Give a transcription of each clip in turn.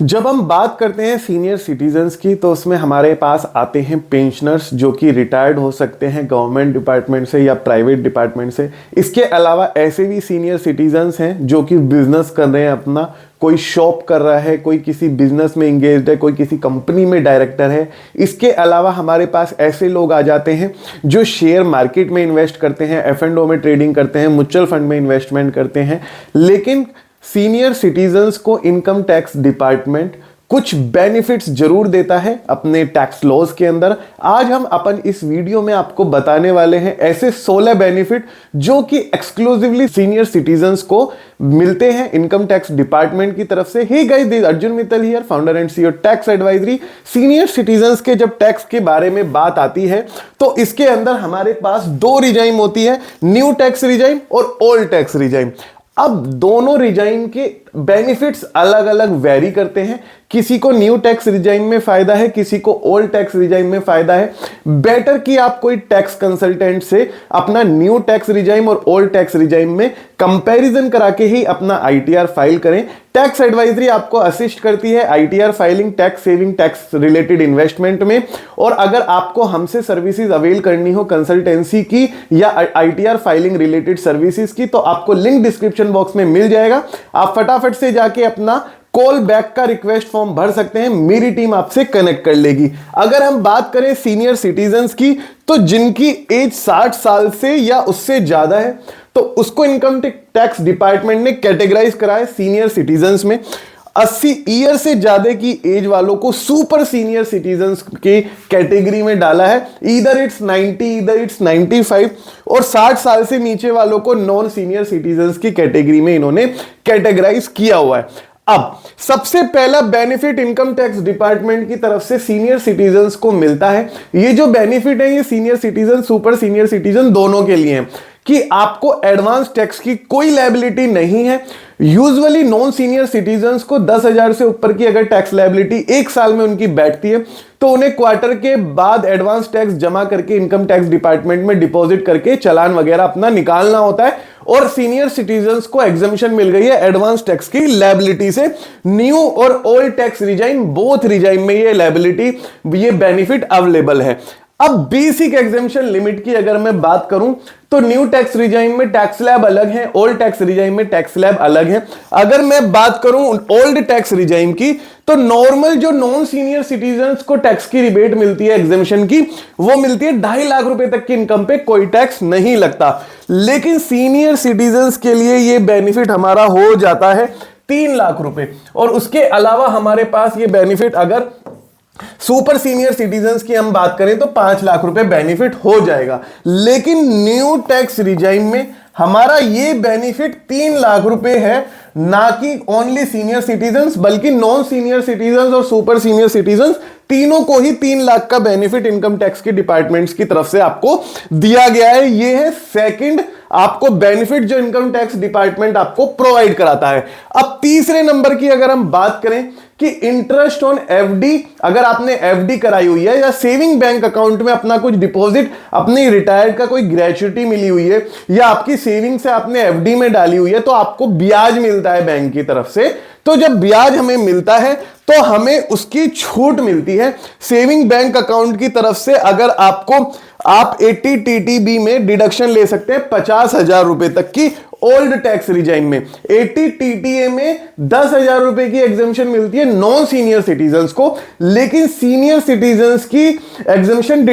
जब हम बात करते हैं सीनियर सिटीजन्स की तो उसमें हमारे पास आते हैं पेंशनर्स जो कि रिटायर्ड हो सकते हैं गवर्नमेंट डिपार्टमेंट से या प्राइवेट डिपार्टमेंट से। इसके अलावा ऐसे भी सीनियर सिटीजन्स हैं जो कि बिजनेस कर रहे हैं अपना, कोई शॉप कर रहा है, कोई किसी बिजनेस में इंगेज्ड है, कोई किसी कंपनी में डायरेक्टर है। इसके अलावा हमारे पास ऐसे लोग आ जाते हैं जो शेयर मार्केट में इन्वेस्ट करते हैं, F&O में ट्रेडिंग करते हैं, म्यूचुअल फंड में इन्वेस्टमेंट करते हैं। लेकिन सीनियर सिटीजन्स को इनकम टैक्स डिपार्टमेंट कुछ बेनिफिट्स जरूर देता है अपने टैक्स लॉज के अंदर। आज हम अपन इस वीडियो में आपको बताने वाले हैं ऐसे 16 बेनिफिट जो कि एक्सक्लूसिवली सीनियर सिटीजन्स को मिलते हैं इनकम टैक्स डिपार्टमेंट की तरफ से। Hi guys, this Arjun Mittal here, founder and CEO tax advisory. Senior citizens के जब टैक्स के बारे में बात आती है तो इसके अंदर हमारे पास दो रिजाइम होती है, न्यू टैक्स रिजाइम और ओल्ड टैक्स रिजाइम। अब दोनों रिजाइम के बेनिफिट्स अलग अलग वेरी करते हैं। किसी को न्यू टैक्स रिजाइम में फायदा है, किसी को ओल्ड टैक्स रिजाइम में फायदा है। बेटर कि आप कोई टैक्स कंसल्टेंट से अपना न्यू टैक्स रिजाइम और ओल्ड टैक्स रिजाइम में कंपैरिजन करा के ही अपना आईटीआर फाइल करें। टैक्स एडवाइजरी आपको असिस्ट करती है ITR filing, tax saving, tax related investment में। और अगर आपको हमसे सर्विसेज अवेल करनी हो कंसल्टेंसी की या आईटीआर फाइलिंग रिलेटेड सर्विसेज की तो आपको लिंक डिस्क्रिप्शन बॉक्स में मिल जाएगा। आप फटाफट से जाके अपना कॉल बैक का रिक्वेस्ट फॉर्म भर सकते हैं, मेरी टीम आपसे कनेक्ट कर लेगी। अगर हम बात करें सीनियर सिटीजन्स की तो जिनकी एज 60 साल से या उससे ज्यादा है तो उसको इनकम टैक्स डिपार्टमेंट ने कैटेगराइज करा है सीनियर सिटीजन्स में। 80 ईयर से ज्यादा की एज वालों को सुपर सीनियर सिटीजन्स के कैटेगरी में डाला है। इधर इट्स 90, इधर इट्स 95। और 60 साल से नीचे वालों को नॉन सीनियर सिटीजन्स की कैटेगरी में इन्होंने कैटेगराइज किया हुआ है। अब सबसे पहला बेनिफिट इनकम टैक्स डिपार्टमेंट की तरफ से सीनियर सिटीजन्स को मिलता है। ये जो बेनिफिट है ये senior citizen, super senior citizen दोनों के लिए है कि आपको एडवांस टैक्स की कोई लायबिलिटी नहीं है। यूजुअली नॉन सीनियर सिटीजन्स को 10,000 से ऊपर की अगर टैक्स लायबिलिटी एक साल में उनकी बैठती है तो उन्हें क्वार्टर के बाद एडवांस टैक्स जमा करके इनकम टैक्स डिपार्टमेंट में डिपॉजिट करके चालान वगैरह अपना निकालना होता है। और सीनियर सिटीजन्स को एग्जम्पशन मिल गई है एडवांस टैक्स की लायबिलिटी से। न्यू और old tax regime, both regime में ये लायबिलिटी, ये बेनिफिट अवेलेबल है। अब बेसिक एग्जम्पशन लिमिट की अगर मैं बात करूं तो न्यू टैक्स रिजाइम में टैक्स स्लैब अलग है, ओल्ड टैक्स रिजाइम में टैक्स स्लैब अलग है। अगर मैं बात करूं ओल्ड टैक्स रिजाइम की तो नॉर्मल जो नॉन सीनियर सिटीजन्स को टैक्स की रिबेट मिलती है एग्जम्पशन की, वो मिलती है 2.5 लाख रुपए तक की इनकम पे कोई टैक्स नहीं लगता। लेकिन सीनियर सिटीजन्स के लिए ये बेनिफिट हमारा हो जाता है 3 लाख रुपए। और उसके अलावा हमारे पास ये बेनिफिट अगर सुपर सीनियर सिटीजन्स की हम बात करें तो 5 लाख रुपए बेनिफिट हो जाएगा। लेकिन न्यू टैक्स रिजाइम में हमारा ये बेनिफिट 3 लाख रुपए है, ना कि ओनली सीनियर सिटीजन्स बल्कि नॉन सीनियर सिटीजन्स और सुपर सीनियर सिटीजन्स तीनों को ही 3 लाख का बेनिफिट इनकम टैक्स के डिपार्टमेंट्स की तरफ से आपको दिया गया है। ये है सेकंड आपको बेनिफिट जो इनकम टैक्स डिपार्टमेंट आपको प्रोवाइड कराता है। अब तीसरे नंबर की अगर हम बात करें कि इंटरेस्ट ऑन एफडी, अगर आपने एफडी कराई हुई है या सेविंग बैंक अकाउंट में अपना कुछ डिपॉजिट, अपनी रिटायर्ड का कोई ग्रेच्युटी मिली हुई है या आपकी सेविंग से आपने एफडी में डाली हुई है तो आपको ब्याज मिलता है बैंक की तरफ से। तो जब ब्याज हमें मिलता है तो हमें उसकी छूट मिलती है सेविंग बैंक अकाउंट की तरफ से। अगर आप 80 टीटीबी में डिडक्शन ले सकते हैं 50,000 रुपए तक की ओल्ड टैक्स रिजाइम में। 80 टीटीए में 10,000 रुपए की एग्जम्पशन मिलती है नॉन सीनियर सिटीजन्स को। लेकिन सीनियर सिटीजन्स की एग्जम्पशन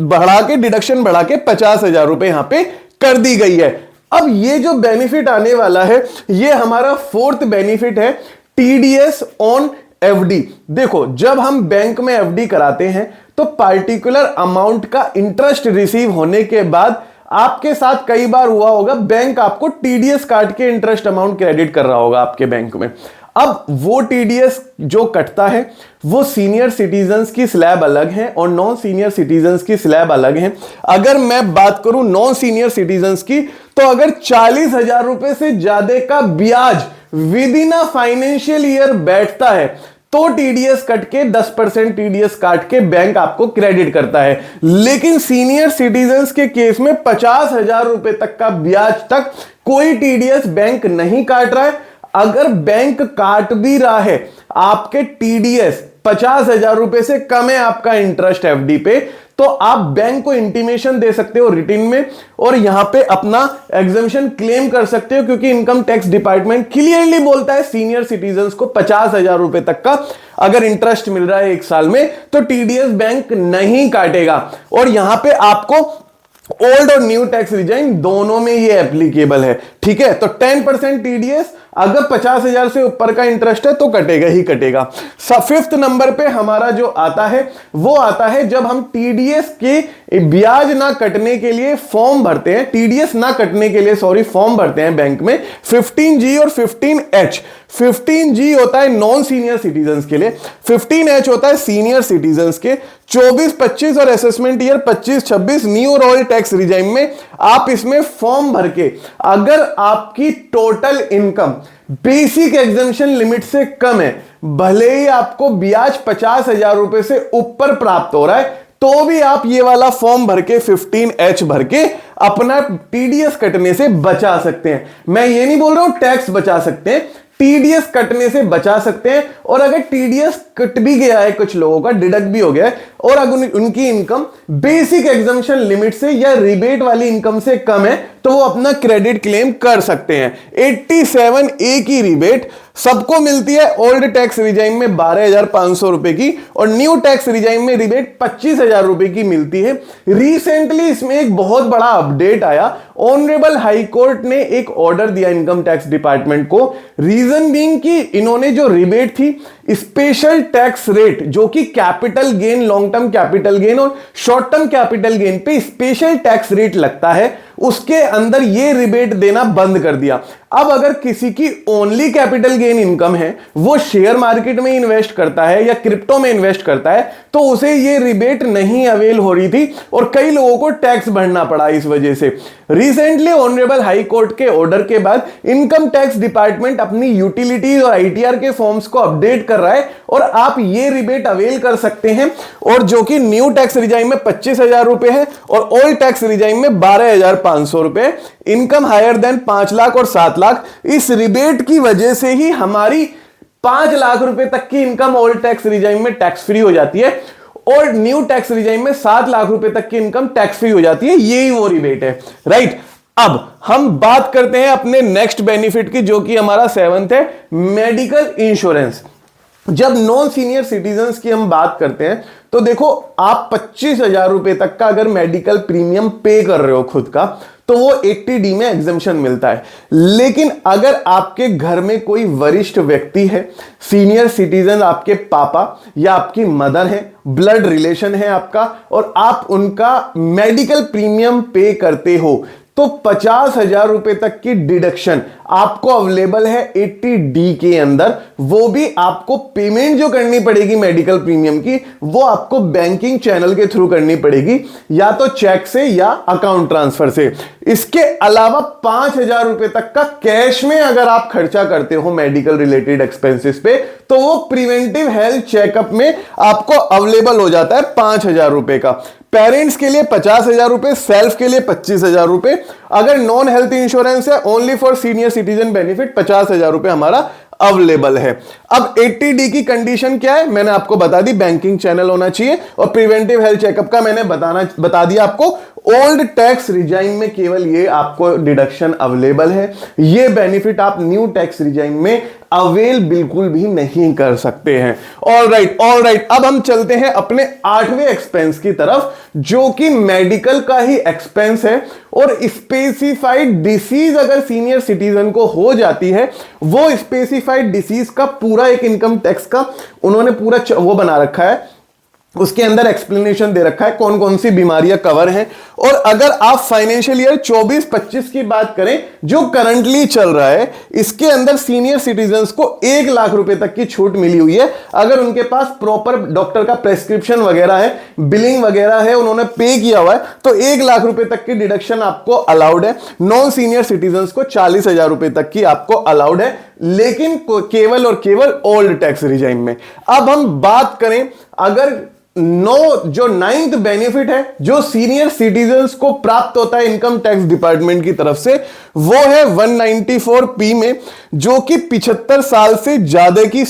बढ़ा के, डिडक्शन बढ़ा के 50,000 रुपए यहां पे कर दी गई है। अब ये जो बेनिफिट आने वाला है ये हमारा फोर्थ बेनिफिट है, टीडीएस ऑन एफडी। देखो, जब हम बैंक में एफडी कराते हैं तो पार्टिकुलर अमाउंट का इंटरेस्ट रिसीव होने के बाद आपके साथ कई बार हुआ होगा बैंक आपको टीडीएस काट के इंटरेस्ट अमाउंट क्रेडिट कर रहा होगा आपके बैंक में। अब वो टीडीएस जो कटता है वो सीनियर सिटीजन्स की स्लैब अलग है और नॉन सीनियर सिटीजन्स की स्लैब अलग है। अगर मैं बात करूं नॉन सीनियर सिटीजन्स की तो अगर 40,000 रुपए से ज्यादा का ब्याज with in a financial year बैठता है तो टीडीएस कट के 10% टीडीएस काट के बैंक आपको क्रेडिट करता है। लेकिन सीनियर सिटीजन्स के केस में 50,000 रुपए तक का ब्याज तक कोई टीडीएस बैंक नहीं काट रहा है। अगर बैंक काट भी रहा है आपके टीडीएस 50,000 रुपए से कम है आपका इंटरेस्ट एफडी पे, तो आप बैंक को इंटीमेशन दे सकते हो रिटन में और यहां पे अपना एग्जम्पशन क्लेम कर सकते हो, क्योंकि इनकम टैक्स डिपार्टमेंट क्लियरली बोलता है सीनियर सिटीजन्स को 50,000 रुपए तक का अगर इंटरेस्ट मिल रहा है एक साल में तो टीडीएस बैंक नहीं काटेगा। और यहां पे आपको ओल्ड और न्यू टैक्स रिजाइन दोनों में ये एप्लीकेबल है, ठीक है। तो 10% टीडीएस अगर 50,000 से ऊपर का इंटरेस्ट है तो कटेगा ही कटेगा। फिफ्थ नंबर पे हमारा जो आता है वो आता है जब हम टीडीएस के ब्याज ना कटने के लिए फॉर्म भरते हैं, टीडीएस ना कटने के लिए सॉरी फॉर्म भरते हैं बैंक में 15G और 15H। 15G होता है नॉन सीनियर सिटीजन्स के लिए, 15H होता है सीनियर सिटीजन्स के। 24-25 और असेसमेंट ईयर 25-26 न्यू और ओल्ड टैक्स रिजाइम में आप इसमें फॉर्म भर के अगर आपकी total income basic exemption limit से कम है, भले ही आपको ब्याज 50,000 रुपए से ऊपर प्राप्त हो रहा है, तो भी आप ये वाला फॉर्म भर के 15H भर के अपना टीडीएस कटने से बचा सकते हैं। मैं ये नहीं बोल रहा हूं टैक्स बचा सकते हैं, टीडीएस कटने से बचा सकते हैं। और अगर टीडीएस कट भी गया है, कुछ लोगों का डिडक्ट भी हो गया है और अगर उनकी इनकम बेसिक एग्जम्पशन लिमिट से या रिबेट वाली इनकम से कम है तो वो अपना क्रेडिट क्लेम कर सकते हैं। 87A की रिबेट सबको मिलती है ओल्ड टैक्स रिजाइम में 12,500 रुपए की और न्यू टैक्स रिजाइम में रिबेट 25,000 रुपए की मिलती है। रिसेंटली इसमें एक बहुत बड़ा अपडेट आया, ऑनरेबल हाई कोर्ट ने एक ऑर्डर दिया इनकम टैक्स डिपार्टमेंट को, रीजन बीइंग कि इन्होंने जो रिबेट थी स्पेशल टैक्स रेट जो कि capital gain, long term capital gain और शॉर्ट टर्म कैपिटल गेन पे स्पेशल टैक्स रेट लगता है, उसके अंदर ये रिबेट देना बंद कर दिया। अब अगर किसी की ओनली कैपिटल गेन इनकम है, वो शेयर मार्केट में इन्वेस्ट करता है या क्रिप्टो में इन्वेस्ट करता है, तो उसे ये रिबेट नहीं अवेल हो रही थी और कई लोगों को टैक्स भरना पड़ा इस वजह से। रिसेंटली ऑनरेबल हाई कोर्ट के ऑर्डर के बाद इनकम टैक्स डिपार्टमेंट अपनी यूटिलिटीज और आईटीआर के फॉर्म्स को अपडेट कर रहा है और आप ये रिबेट अवेल कर सकते हैं, और जो कि न्यू टैक्स रिजाइम में 25,000 रुपए है और ओल्ड टैक्स रिजाइम में 12,500 रुपए। इनकम हायर देन 5 लाख और 7 लाख, इस रिबेट की वजह से ही हमारी 5 लाख रुपए तक की इनकम ओल्ड टैक्स रिजाइम में टैक्स फ्री हो जाती है और न्यू टैक्स रिजाइम में 7 लाख रुपए तक की इनकम टैक्स फ्री हो जाती है। यही वो रिबेट है, राइट। अब हम बात करते हैं अपने नेक्स्ट बेनिफिट की, जो कि हमारा 7th है, मेडिकल इंश्योरेंस। जब नॉन सीनियर सिटीजन्स की हम बात करते हैं तो देखो, आप 25,000 रुपए तक का अगर मेडिकल प्रीमियम पे कर रहे हो खुद का तो वो 80D में एग्जम्पशन मिलता है। लेकिन अगर आपके घर में कोई वरिष्ठ व्यक्ति है, सीनियर सिटीजन, आपके पापा या आपकी मदर है, ब्लड रिलेशन है आपका, और आप उनका मेडिकल प्रीमियम पे करते हो, तो 50,000 रुपए तक की डिडक्शन आपको अवेलेबल है 80D के अंदर। वो भी आपको पेमेंट जो करनी पड़ेगी मेडिकल प्रीमियम की, वो आपको बैंकिंग चैनल के थ्रू करनी पड़ेगी, या तो चेक से या अकाउंट ट्रांसफर से। इसके अलावा 5,000 रुपए तक का कैश में अगर आप खर्चा करते हो मेडिकल रिलेटेड एक्सपेंसेस पे, तो वो प्रिवेंटिव हेल्थ चेकअप में आपको अवेलेबल हो जाता है 5,000 रुपए का। पेरेंट्स के लिए 50,000 रुपए, सेल्फ के लिए 25,000 रुपए। अगर नॉन हेल्थ इंश्योरेंस है only for senior citizen benefit 50,000 रुपए हमारा अवेलेबल है। अब 80D की कंडीशन क्या है मैंने आपको बता दी, बैंकिंग चैनल होना चाहिए और प्रिवेंटिव हेल्थ चेकअप का मैंने बता दिया आपको। ओल्ड टैक्स रिजाइम में केवल ये आपको डिडक्शन अवेलेबल है, ये बेनिफिट आप न्यू टैक्स रिजाइम में अवेल बिल्कुल भी नहीं कर सकते हैं। ऑल राइट, अब हम चलते हैं अपने 8वें एक्सपेंस की तरफ, जो कि मेडिकल का ही एक्सपेंस है। और स्पेसिफाइड डिसीज अगर सीनियर सिटीजन को हो जाती है, वो स्पेसिफाइड डिसीज का पूरा एक इनकम टैक्स का उन्होंने पूरा वो बना रखा है, उसके अंदर एक्सप्लेनेशन दे रखा है कौन कौन सी बीमारियां कवर हैं। और अगर आप फाइनेंशियल ईयर 24-25 की बात करें जो करंटली चल रहा है, इसके अंदर सीनियर सिटीजन्स को 1 लाख रुपए तक की छूट मिली हुई है। अगर उनके पास प्रॉपर डॉक्टर का प्रेस्क्रिप्शन वगैरह है, बिलिंग वगैरह है, उन्होंने पे किया हुआ है, तो 1 लाख रुपए तक की डिडक्शन आपको अलाउड है। नॉन सीनियर सिटीजन्स को 40,000 रुपए तक की आपको अलाउड है, लेकिन केवल और केवल ओल्ड टैक्स रिजाइम में। अब हम बात करें अगर जो 9th बेनिफिट है जो सीनियर सिटीजन्स को प्राप्त होता है इनकम टैक्स डिपार्टमेंट की तरफ से, वो है 194P में, जो कि 75 साल से ज्यादा की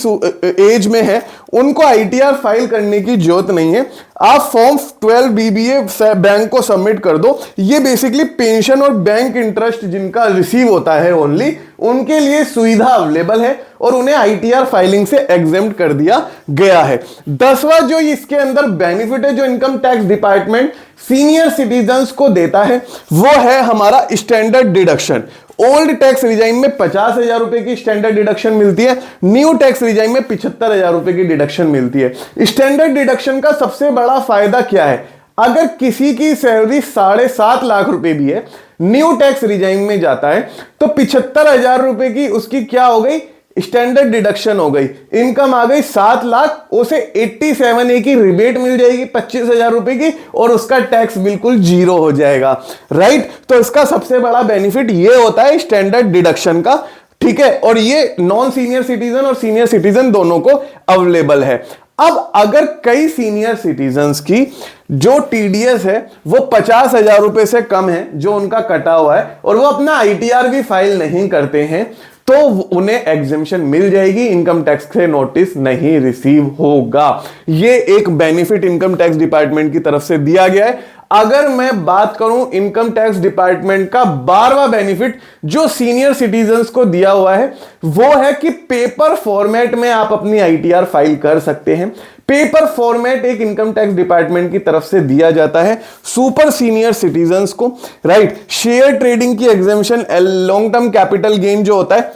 एज में है, उनको आईटीआर फाइल करने की जरूरत नहीं है। आप फॉर्म 12 बीबीए बैंक को सबमिट कर दो। ये बेसिकली पेंशन और बैंक इंटरेस्ट जिनका रिसीव होता है ओनली, उनके लिए सुविधा अवेलेबल है और उन्हें आईटीआर फाइलिंग से एग्जेम्प्ट कर दिया गया है। 10वां जो इसके अंदर बेनिफिट है जो income tax department senior citizens को देता है, वो है हमारा standard deduction. Old tax regime में 50,000 रुपए की स्टैंडर्ड डिडक्शन मिलती है, न्यू टैक्स रिजाइम में 75,000 रुपए की डिडक्शन मिलती है। स्टैंडर्ड डिडक्शन का सबसे बड़ा फायदा क्या है? अगर किसी की सैलरी 7.5 लाख रुपए भी है, न्यू टैक्स रिजाइम में जाता है, तो 75,000 रुपए की उसकी क्या हो गई? स्टैंडर्ड डिडक्शन हो गई। इनकम आ गई 7 लाख, उसे 87A की रिबेट मिल जाएगी 25,000 रुपए की, और उसका टैक्स बिल्कुल जीरो हो जाएगा। राइट, तो इसका सबसे बड़ा बेनिफिट ये होता है स्टैंडर्ड डिडक्शन का। ठीक है, और ये नॉन सीनियर सिटीजन और सीनियर सिटीजन दोनों को अवेलेबल है। अब अगर कई सीनियर सिटीजन्स की जो टीडीएस है वो 50,000 रुपए से कम है, जो उनका कटा हुआ है, और वो अपना आईटीआर भी फाइल नहीं करते हैं, तो उन्हें एग्जेम्पशन मिल जाएगी, इनकम टैक्स से नोटिस नहीं रिसीव होगा। ये एक बेनिफिट इनकम टैक्स डिपार्टमेंट की तरफ से दिया गया है। अगर मैं बात करूं इनकम टैक्स डिपार्टमेंट का 12वां बेनिफिट जो सीनियर सिटीजन्स को दिया हुआ है, वो है कि पेपर फॉर्मेट में आप अपनी आईटीआर फाइल कर सकते हैं। पेपर फॉर्मेट एक इनकम टैक्स डिपार्टमेंट की तरफ से दिया जाता है सुपर सीनियर सिटीजन्स को। राइट, शेयर ट्रेडिंग की exemption, long term capital gain जो होता है,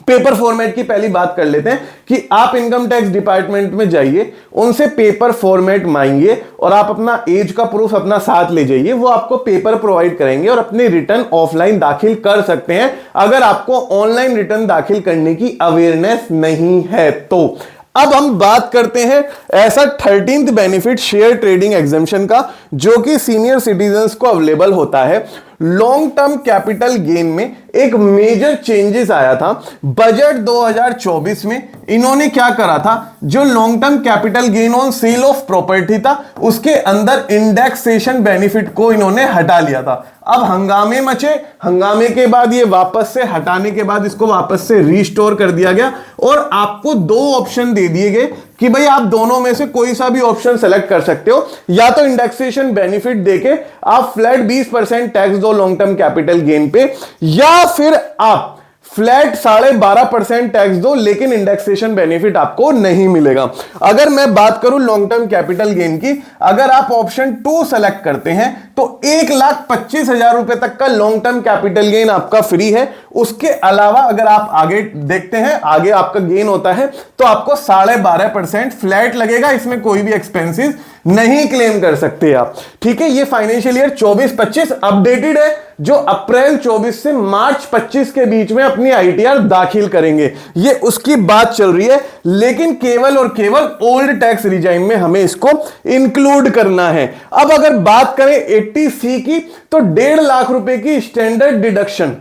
पेपर फॉर्मेट की पहली बात कर लेते हैं कि आप इनकम टैक्स डिपार्टमेंट में जाइए, उनसे पेपर फॉर्मेट मांगिए और आप अपना एज का प्रूफ अपना साथ ले जाइए। वो आपको पेपर प्रोवाइड करेंगे और अपनी रिटर्न ऑफलाइन दाखिल कर सकते हैं अगर आपको ऑनलाइन रिटर्न दाखिल करने की अवेयरनेस नहीं है तो। अब हम बात करते हैं ऐसा 13th benefit share trading exemption का, जो कि सीनियर सिटीजन्स को अवेलेबल होता है। लॉन्ग टर्म कैपिटल गेन में एक मेजर चेंजेस आया था बजट 2024 में। इन्होंने क्या करा था, जो long term capital gain on sale of property था, उसके अंदर इंडेक्सेशन बेनिफिट को इन्होंने हटा लिया था। अब हंगामे मचे, हंगामे के बाद ये वापस से हटाने के बाद इसको वापस से रिस्टोर कर दिया गया और आपको 2 ऑप्शन दे दिए गए कि भाई आप दोनों में से कोई सा भी ऑप्शन सेलेक्ट कर सकते हो। या तो इंडेक्सेशन बेनिफिट देके आप फ्लैट 20% टैक्स दो लॉन्ग टर्म कैपिटल गेन पे, या फिर आप फ्लैट 12.5% टैक्स दो लेकिन इंडेक्सेशन बेनिफिट आपको नहीं मिलेगा। अगर मैं बात करूं लॉन्ग टर्म कैपिटल गेन की, अगर आप ऑप्शन 2 सेलेक्ट करते हैं तो 1,25,000 रुपए तक का लॉन्ग टर्म कैपिटल गेन आपका फ्री है। उसके अलावा अगर आप आगे देखते हैं, आगे आपका गेन होता है तो आपको 12.5% फ्लैट लगेगा। इसमें कोई भी एक्सपेंसेस नहीं क्लेम कर सकते आप। ठीक है, ये फाइनेंशियल ईयर 24-25 अपडेटेड है, जो अप्रैल 24 से मार्च 25 के बीच में अपनी आईटीआर दाखिल करेंगे, ये उसकी बात चल रही है। लेकिन केवल और केवल ओल्ड टैक्स रिजाइम में हमें इसको इंक्लूड करना है। अब अगर बात करें 80C की, तो 1.5 लाख रुपए की स्टैंडर्ड डिडक्शन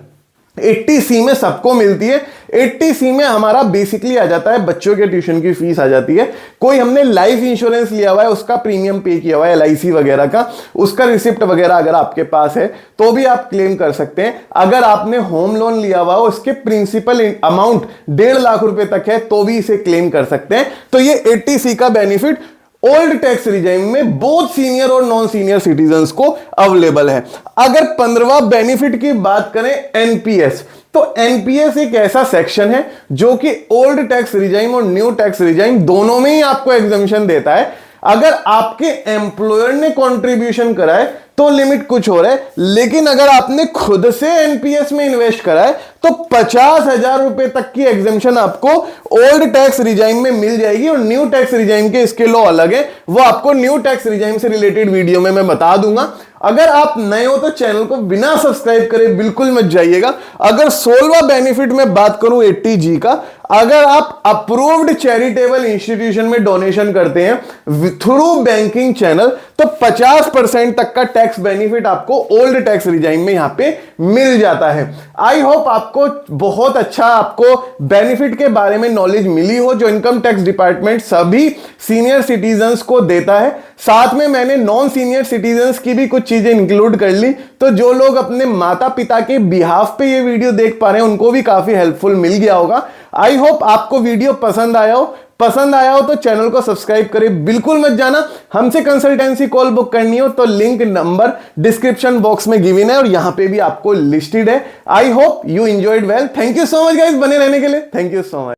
80C में सबको मिलती है। 80C में हमारा बेसिकली आ जाता है बच्चों के ट्यूशन की फीस आ जाती है, कोई हमने लाइफ इंश्योरेंस लिया हुआ है उसका प्रीमियम पे किया हुआ है LIC वगैरह का, उसका रिसिप्ट वगैरह अगर आपके पास है तो भी आप क्लेम कर सकते हैं। अगर आपने होम लोन लिया हुआ है उसके प्रिंसिपल अमाउंट 1.5 लाख रुपए तक है तो भी इसे क्लेम कर सकते हैं। तो ये 80C का बेनिफिट ओल्ड टैक्स रिजाइम में बोथ सीनियर और नॉन सीनियर सिटीजन्स को अवेलेबल है। अगर 15वां बेनिफिट की बात करें एनपीएस, तो एनपीएस एक ऐसा सेक्शन है जो कि ओल्ड टैक्स रिजाइम और न्यू टैक्स रिजाइम दोनों में ही आपको एग्जम्पशन देता है। अगर आपके एम्प्लॉयर ने कंट्रीब्यूशन करा है तो लिमिट कुछ हो रहा है, लेकिन अगर आपने खुद से एनपीएस में इन्वेस्ट करा है तो 50,000 रुपए तक की एग्जेम्पशन आपको ओल्ड टैक्स रिजाइम में मिल जाएगी। और न्यू टैक्स रिजाइम के इसके लॉ अलग है, वो आपको न्यू टैक्स रिजाइम से रिलेटेड वीडियो में मैं बता दूंगा। अगर आप नए हो तो चैनल को बिना सब्सक्राइब करे बिल्कुल मत जाइएगा। अगर 16वां बेनिफिट में बात करूं 80G का, अगर आप अप्रूव्ड चैरिटेबल इंस्टीट्यूशन में डोनेशन करते हैं थ्रू बैंकिंग चैनल तो 50% तक का टैक्स टैक्स बेनिफिट आपको ओल्ड टैक्स रिजाइम में यहां पे मिल जाता है। आई होप आपको बहुत अच्छा आपको बेनिफिट के बारे में नॉलेज मिली हो जो इनकम टैक्स डिपार्टमेंट सभी सीनियर सिटीजन्स को देता है। साथ में मैंने नॉन सीनियर सिटीजन्स की भी कुछ चीजें इंक्लूड कर ली, तो जो लोग अपने माता पिता के बिहाफ पे ये वीडियो देख पा रहे हैं उनको भी काफी हेल्पफुल मिल गया होगा। आई होप आपको वीडियो पसंद आया हो तो चैनल को सब्सक्राइब करें बिल्कुल मत जाना। हमसे कंसल्टेंसी कॉल बुक करनी हो तो लिंक नंबर डिस्क्रिप्शन बॉक्स में गिवन है और यहां पे भी आपको लिस्टेड है। I hope you enjoyed well. Thank you so much guys बने रहने के लिए। Thank you so much.